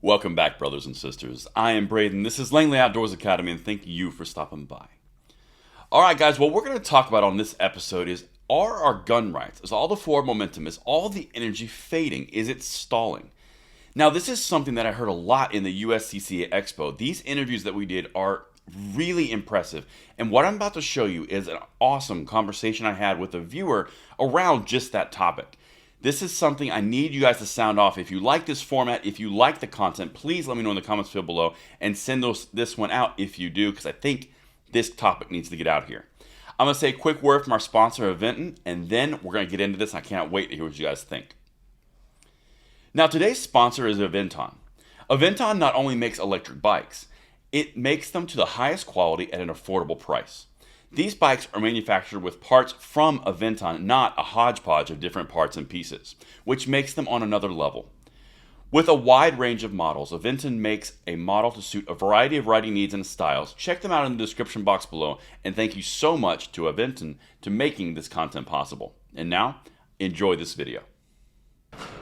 Welcome back, brothers and sisters. I am Braden. This is Langley Outdoors Academy, and thank you for stopping by. All right, guys, what we're going to talk about on this episode is, are our gun rights, is all the forward momentum, is all the energy fading? Is it stalling? Now, this is something that I heard a lot in the USCCA Expo. These interviews that we did are really impressive. And what I'm about to show you is an awesome conversation I had with a viewer around just that topic. This is something I need you guys to sound off. If you like this format, if you like the content, please let me know in the comments field below and send this one out if you do, because I think this topic needs to get out here. I'm going to say a quick word from our sponsor, Aventon, and then we're going to get into this. I can't wait to hear what you guys think. Now, today's sponsor is Aventon. Aventon not only makes electric bikes, it makes them to the highest quality at an affordable price. These bikes are manufactured with parts from Aventon, not a hodgepodge of different parts and pieces, which makes them on another level. With a wide range of models, Aventon makes a model to suit a variety of riding needs and styles. Check them out in the description box below, and thank you so much to Aventon to making this content possible. And now, enjoy this video.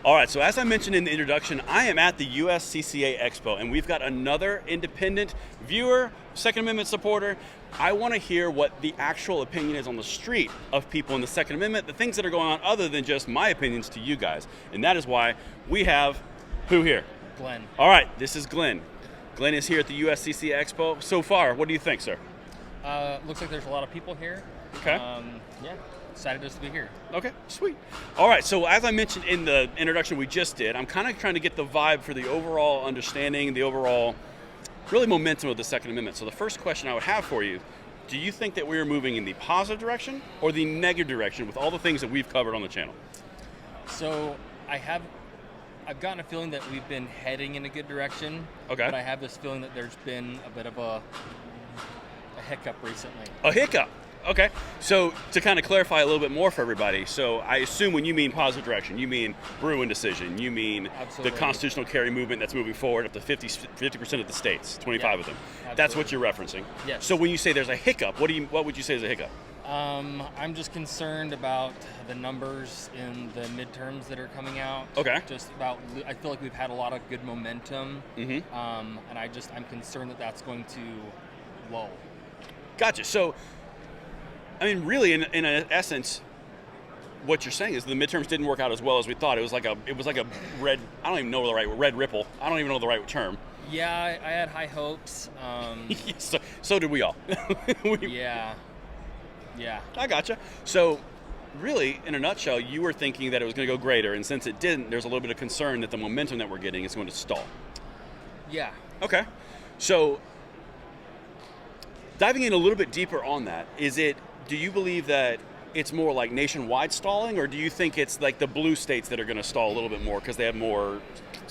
All right, so as I mentioned in the introduction, I am at the USCCA Expo, and we've got another independent viewer, Second Amendment supporter. I want to hear what the actual opinion is on the street of people in the Second Amendment, the things that are going on other than just my opinions to you guys. And that is why we have, who here? Glenn. All right, this is Glenn. Glenn is here at the USCCA Expo. So far, what do you think, sir? Looks like there's a lot of people here. Okay. Yeah, excited just to be here. Okay, sweet. All right, so as I mentioned in the introduction we just did, I'm kind of trying to get the vibe for the overall understanding, the overall really momentum of the Second Amendment. So the first question I would have for you, do you think that we're moving in the positive direction or the negative direction with all the things that we've covered on the channel? So I've gotten a feeling that we've been heading in a good direction. Okay. But I have this feeling that there's been a bit of a hiccup recently. A hiccup. Okay, so to kind of clarify a little bit more for everybody, so I assume when you mean positive direction, you mean Bruin decision, you mean Absolutely. the constitutional carry movement that's moving forward up to 50% of the states, 25 of them. Absolutely. That's what you're referencing. Yes. So when you say there's a hiccup, what would you say is a hiccup? I'm just concerned about the numbers in the midterms that are coming out. Okay. I feel like we've had a lot of good momentum. Mm-hmm. And I'm concerned that that's going to lull. Gotcha. So, I mean, really, in essence, what you're saying is the midterms didn't work out as well as we thought. It was like a red. I don't even know the right red ripple. I don't even know the right term. Yeah, I had high hopes. So did we all. Yeah. I gotcha. So, really, in a nutshell, you were thinking that it was going to go greater, and since it didn't, there's a little bit of concern that the momentum that we're getting is going to stall. Yeah. Okay. So, diving in a little bit deeper on that, do you believe that it's more like nationwide stalling, or do you think it's like the blue states that are going to stall a little bit more because they have more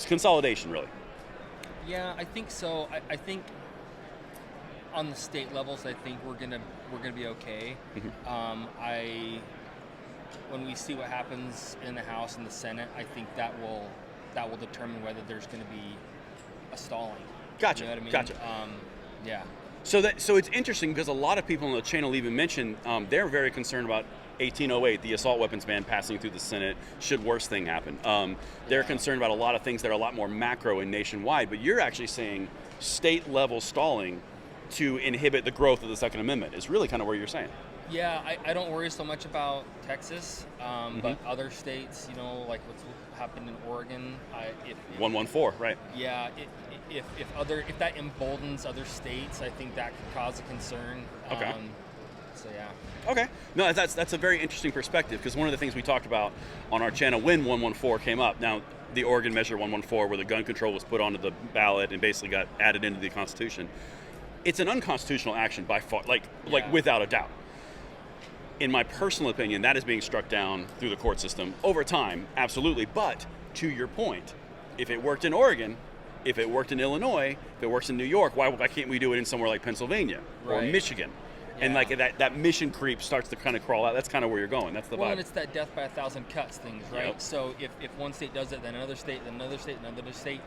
consolidation, really? Yeah, I think so. I think on the state levels, I think we're gonna be okay. Mm-hmm. When we see what happens in the House and the Senate, I think that will determine whether there's going to be a stalling. Gotcha. You know what I mean? Gotcha. Yeah. So it's interesting because a lot of people on the channel even mentioned they're very concerned about 1808, the assault weapons ban passing through the Senate, should worse thing happen. They're concerned about a lot of things that are a lot more macro and nationwide, but you're actually saying state level stalling to inhibit the growth of the Second Amendment is really kind of where you're saying. Yeah, I don't worry so much about Texas, Mm-hmm. but other states, like what's happened in Oregon. 114, right? Yeah, if that emboldens other states, I think that could cause a concern. Okay. So yeah. Okay. No, that's a very interesting perspective, because one of the things we talked about on our channel when 114 came up, now the Oregon Measure 114, where the gun control was put onto the ballot and basically got added into the Constitution, it's an unconstitutional action by far, like without a doubt. In my personal opinion, that is being struck down through the court system over time, absolutely. But to your point, if it worked in Oregon, if it worked in Illinois, if it works in New York, why can't we do it in somewhere like Pennsylvania or Right. Michigan? Yeah. And like that mission creep starts to kind of crawl out. That's kind of where you're going. That's the Well, vibe. and it's that death by 1,000 cuts things, right? Yep. So if one state does it, then another state, then another state, then another state,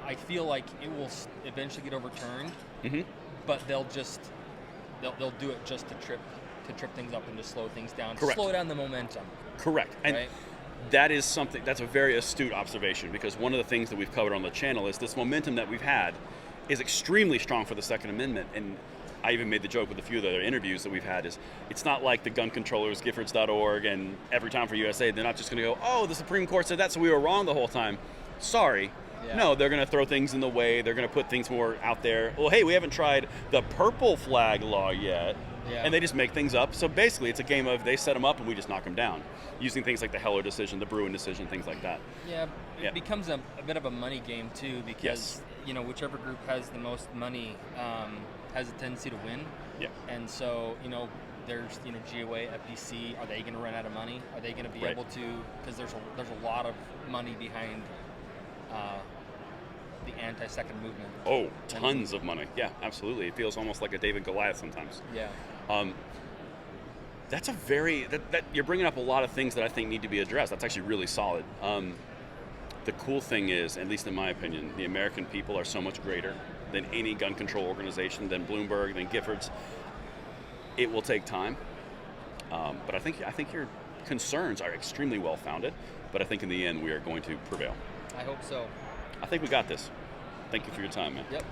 I feel like it will eventually get overturned, Mm-hmm. but they'll do it just to trip things up and to slow things down, Correct. slow down the momentum. Correct. And right? that is something, that's a very astute observation, because one of the things that we've covered on the channel is this momentum that we've had is extremely strong for the Second Amendment. And I even made the joke with a few of the other interviews that we've had is, it's not like the gun controllers, Giffords.org, and Every Time for USA, they're not just going to go, oh, the Supreme Court said that, so we were wrong the whole time. Sorry. Yeah. No, they're going to throw things in the way. They're going to put things more out there. Well, hey, we haven't tried the purple flag law yet. Yeah. And they just make things up. So basically, it's a game of they set them up and we just knock them down, using things like the Heller decision, the Bruin decision, things like that. Yeah, it becomes a bit of a money game too, because Yes. Whichever group has the most money has a tendency to win. Yeah. And so there's GOA, FPC. Are they going to run out of money? Are they going to be Right. able to? Because there's a lot of money behind the anti-second movement. Oh, tons of money. Yeah, absolutely. It feels almost like a David Goliath sometimes. Yeah. That's a very, that you're bringing up a lot of things that I think need to be addressed. That's actually really solid. The cool thing is, at least in my opinion, the American people are so much greater than any gun control organization, than Bloomberg, than Giffords. It will take time, but I think your concerns are extremely well founded. But I think in the end we are going to prevail. I hope so. I think we got this. Thank you for your time, man. Yep.